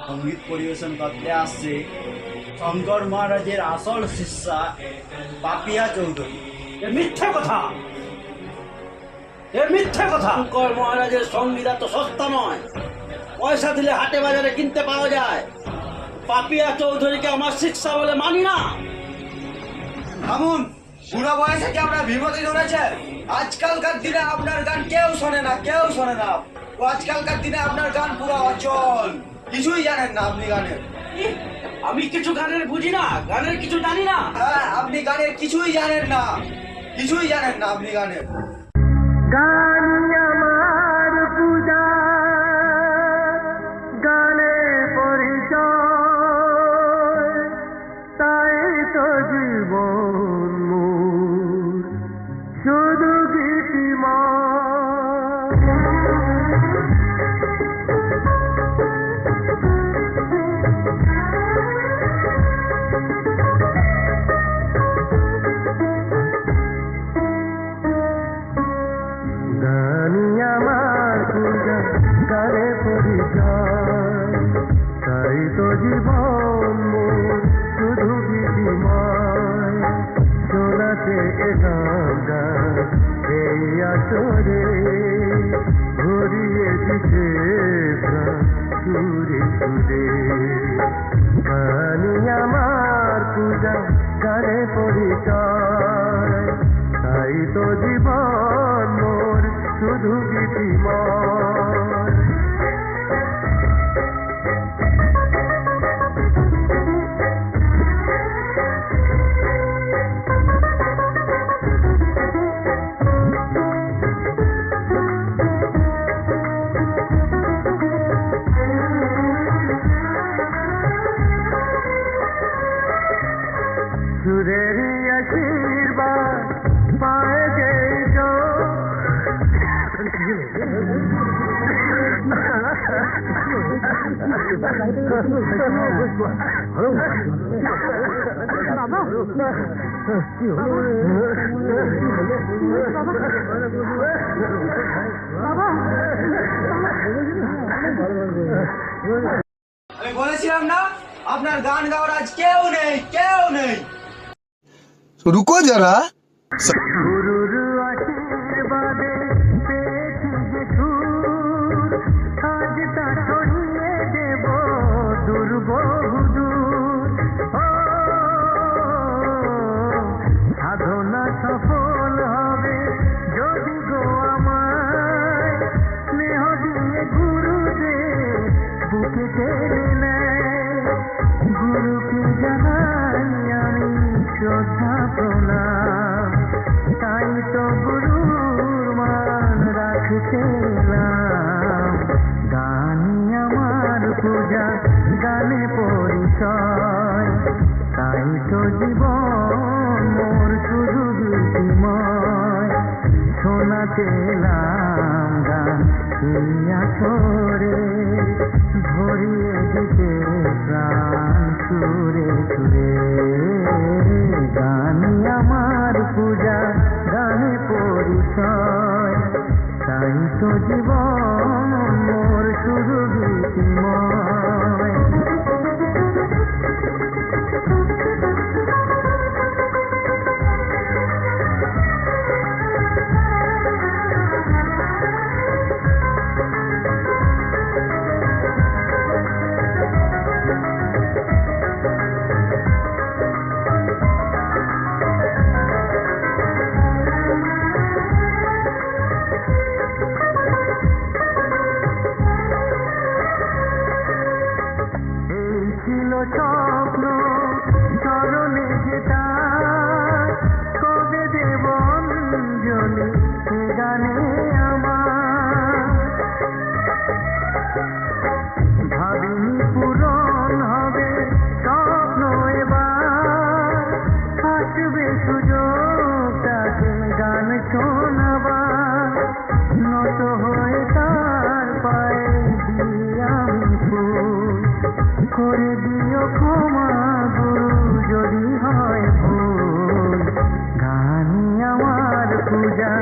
সঙ্গীত পরিবেশন করতে আসছে শঙ্কর মহারাজের আসল শিষ্যা পাপিয়া চৌধুরী। এ মিথ্যা কথা, এ মিথ্যা কথা। শঙ্কর মহারাজের সঙ্গীত এত সস্তা নয়, পয়সা দিলে হাটে বাজারে কিনতে পাওয়া যায়। পাপিয়া চৌধুরীকে আমার শিক্ষা বলে মানি না। থামুন, বুড়ো বয়সে কি আমরা বিপদে ধরেছে? আজকালকার দিনে আপনার গান কেউ শোনে না, কেউ শোনে না। ও আজকালকার দিনে আপনার গান পুরো অচল, কিছুই জানেন না আপনি গানের। কি? আমি কিছু গানের বুঝি না, গানের কিছু জানি না। হ্যাঁ, আপনি গানের কিছুই জানেন না, কিছুই জানেন না আপনি গানের। গান আমার পূজা, গানে পরিচয়, তাই তো জীবন মোর শুধু গানি আমার পূজা, গানে পরিচয়, তাই তো জীবন মোর শুধু গীতিময়। শোনাতে এলাম গান এই আসরে, ভরিয়ে দিতে প্রাণ সুরে সুরে। গানি আমার পূজা, গানে পরিচয়, তাই তো জীবন মোর শুধু গীতিময়। সুরের আশীর্বাদ পায় যেই তো, আমি বলেছিলাম না আপনার গান গাওয়ার আজ কেউ নেই, কেউ নেই। रुको जरा। গুরুর আশীর্বাদে পেয়েছি যে সুর, আজ তা ছড়িয়ে দেব দূর বহুদূর। ও, সাধনা সফল হবে যদি গো আমায় স্নেহ দিয়ে গুরুদেব বুকে টেনে নেয়। গুরুকে জানাই আমি শ্রদ্ধা প্রণাম, তাই তো গুরুর মান রাখতে এলাম। গানই আমার পূজা, গানে পরিচয়, তাই তো জীবন মোর শুধু গীতিময়। শোনাতে এলাম গান এই আসরে, ভরিয়ে দিতে প্রাণ সুরে সুরে। গানই আমার পূজা, গানে পরিচয়, তাই তো জীবন মোর শুধু গীতিময়। এই ছিল স্বপ্ন চরণে যেটা, কবে দেব অঞ্জলি এ গানে আমার। ভাবিনি পূরণ হবে স্বপ্ন এবার, আসবে সুযোগটাকে গান শোনাবার। নত হয়ে তার পায়ে দিই আমি ফুল, করে দিও ক্ষমা গুরু যদি হয় ভুল। গানই আমার পূজা,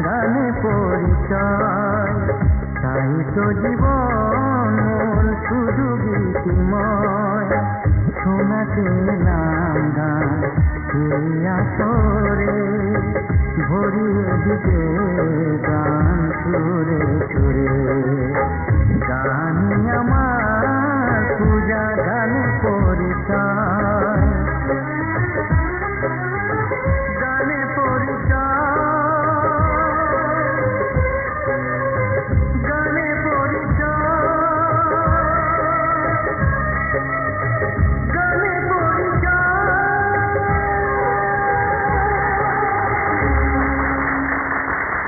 গানে পরিচয়, তাই তো জীবন মোর শুধু গীতি। স্মৃতিময় শোনাতে নাম গান এই আসরে ভরিয়ে দিতে গান